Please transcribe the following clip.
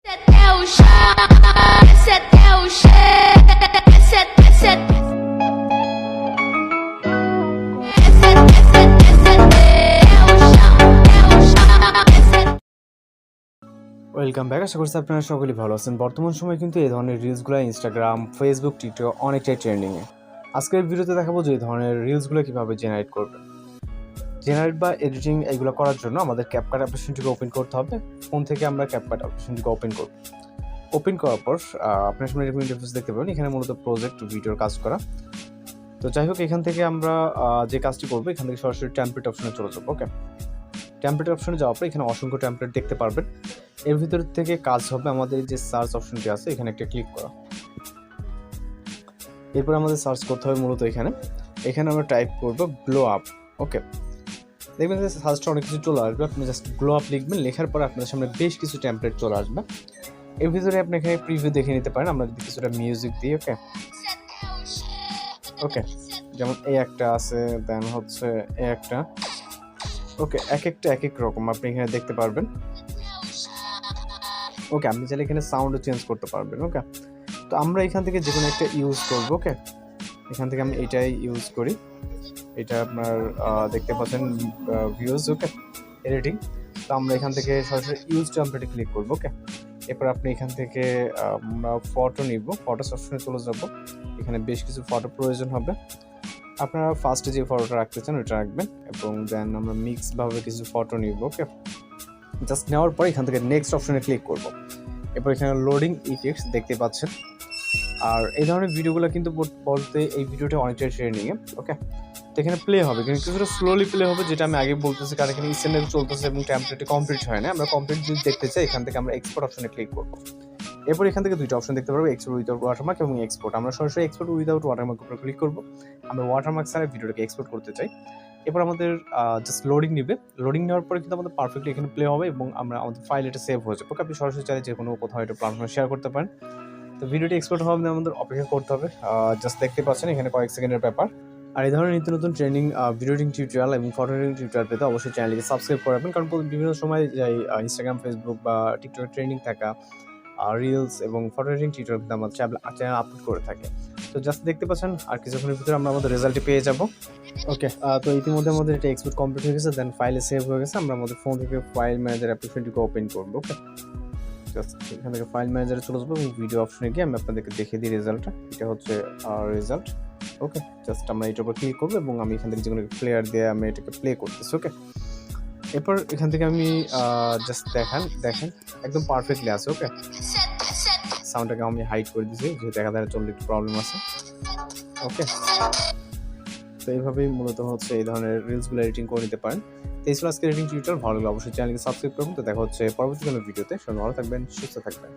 Welcome back. আশা করছি আপনারা সকলেই ভালো আছেন। বর্তমান সময়ে কিন্তু এই ধরনের রিলসগুলো ইনস্টাগ্রাম, ফেসবুক, টিকটক অনেকটাই ট্রেন্ডিংয়ে। আজকের ভিডিওতে দেখাবো যে এই ধরনের রিলসগুলো কীভাবে জেনারেট করবে। জেনারেট বা এডিটিং এগুলো করার জন্য আমাদের ক্যাপকাট অ্যাপ্লিকেশনটিকে ওপেন করতে হবে। ফোন থেকে আমরা ক্যাপকাট অ্যাপ্লিকেশনটিকে ওপেন করব। ওপেন করার পর আপনার সামনে এরকম ইন্টারফেস দেখতে পাবেন। এখানে মূলত প্রজেক্ট ভিডিওর কাজ করা। তো যাই হোক, এখান থেকে আমরা যে কাজটি করবো এখান থেকে সরাসরি টেমপ্লেট অপশনে চলে যাবো। ওকে, টেমপ্লেট অপশনে যাওয়ার পর এখানে অসংখ্য টেমপ্লেট দেখতে পারবেন। এর ভিতর থেকে কাজ হবে আমাদের যে সার্চ অপশনটি আছে এখানে একটা ক্লিক করা। এরপর আমাদের সার্চ করতে হবে মূলত এখানে আমরা টাইপ করব গ্লো আপ। ওকে, দেখবেন যে সার্চটা অনেক কিছু চলে আসবে। আপনি জাস্ট গ্লো আপ লিখবেন, লেখার পর আপনার সামনে বেশ কিছু টেমপ্লেট চলে আসবে। এর ভিতরে আপনি এখানে প্রিভিউ দেখে নিতে পারেন। আমরা যদি কিছুটা মিউজিক দিই, ওকে যেমন এই একটা আছে, দেন হচ্ছে এই একটা। ওকে, এক একটা এক এক রকম আপনি এখানে দেখতে পারবেন। ওকে, আপনি চাইলে এখানে সাউন্ডও চেঞ্জ করতে পারবেন। ওকে, তো আমরা এখান থেকে যে কোনো একটা ইউজ করব। ওকে, এখান থেকে আমি এটাই ইউজ করি। এটা আপনার দেখতে পাচ্ছেন ভিউজ। ওকে, এডিটিং। তো আমরা এখান থেকে সরাসরি ইউজ টেমপ্লেটে ক্লিক করব। ওকে, এরপর আপনি এখান থেকে আমরা ফটো নিব, ফটো অপশনে চলে যাব। এখানে বেশ কিছু ফটো প্রয়োজন হবে। আপনারা ফার্স্টে যে ফটোটা রাখতে চান ওইটা রাখবেন এবং দেন আমরা মিক্সভাবে কিছু ফটো নিব। ওকে, জাস্ট নেওয়ার পর এখান থেকে নেক্সট অপশনে ক্লিক করব। এরপর এখানে লোডিং ইফেক্টস দেখতে পাচ্ছেন। আর এই ধরনের ভিডিওগুলো কিন্তু বলতে এই ভিডিওটা অনেকটাই ট্রেন্ডিংয়ে। ওকে, তো এখানে প্লে হবে কিন্তু কিছুটা স্লোলি প্লে হবে, যেটা আমি আগে বলতেছি, কারণ এখানে স্ট্যান্ডার্ড চলতেছে এবং টেমপ্লেটে কমপ্লিট হয় না। আমরা কমপ্লিট যদি দেখতে চাই এখান থেকে আমরা এক্সপোর্ট অপশনে ক্লিক করব। এরপর এখান থেকে দুইটা অপশন দেখতে পারবো, এক্সপোর্ট উইদাউট ওয়াটারমার্ক এবং এক্সপোর্ট। আমরা সরাসরি এক্সপোর্ট উইদাউট ওয়াটারমার্ক উপরে ক্লিক করব। আমরা ওয়াটারমার্ক ছাড়া ভিডিওটাকে এক্সপোর্ট করতে চাই। এরপর আমাদের জাস্ট লোডিং নেবে। লোডিং নেওয়ার পরে কিন্তু আমাদের পারফেক্টলি এখানে প্লে হবে এবং আমরা আমাদের ফাইল এটা সেভ হয়ে যাবে। আপনি সরাসরি চাইলে যে কোনো কোথাও এটা প্ল্যাটফর্মে শেয়ার করতে পারেন। তো ভিডিওটি এক্সপোর্ট হওয়ার জন্য আমাদের অপেক্ষা করতে হবে। জাস্ট দেখতে পাচ্ছেন এখানে কয়েক সেকেন্ডের ব্যাপার। আর এই ধরনের নিত্য নতুন ট্রেনিং ভিডিও এডিটিং টিউটোরিয়াল এবং ফটো এডিটিং টিউটোরিয়াল পেতে অবশ্যই চ্যানেলকে সাবস্ক্রাইব করে রাখবেন, কারণ বিভিন্ন সময় যাই ইনস্টাগ্রাম, ফেসবুক বা টিকটক ট্রেন্ডিং থাকা রিলস এবং ফটো এডিটিং টিউটোরিয়াল কিন্তু আমাদের চ্যানেল আপলোড করে থাকে। তো জাস্ট দেখতে পাচ্ছেন আর কিছুক্ষণের ভিতরে আমরা আমাদের রেজাল্টটি পেয়ে যাব। ওকে, তো ইতিমধ্যে আমাদের এটা এক্সপোর্ট কমপ্লিট হয়ে গেছে, দেন ফাইলে সেভ হয়ে গেছে। আমরা আমাদের ফোন থেকে ফাইল ম্যানেজার অ্যাপ্লিকেশনটিকে ওপেন করবো। ওকে, জাস্ট এখান থেকে ফাইল ম্যানেজারে চলে যাবো এবং ভিডিও অপশনে গিয়ে আমি আপনাদেরকে দেখিয়ে দিই রেজাল্টটা। এটা হচ্ছে রেজাল্ট। ওকে, জাস্ট আমরা এটার উপর ক্লিক করবো এবং আমি এখান থেকে যে কোনো প্লেয়ার দিয়ে আমি এটাকে প্লে করতেছি। ওকে, এরপর এখান থেকে আমি জাস্ট দেখেন একদম পারফেক্টলি আছে। ওকে, সাউন্ডটাকে আমি হাইড করে দিয়েছি যেহেতু দেখা যায় চললে একটু প্রবলেম আছে। ওকে, তো এইভাবেই মূলত হচ্ছে এই ধরনের রিলসগুলো এডিটিং করে নিতে পারেন। তো এই ছিল আজকের এডিটিং টিউটোরিয়াল। ভালো লাগলে অবশ্যই চ্যানেলকে সাবস্ক্রাইব করুন। তো দেখা হচ্ছে পরবর্তী কোনো ভিডিওতে। সবাই ভালো থাকবেন, সুস্থ থাকবেন।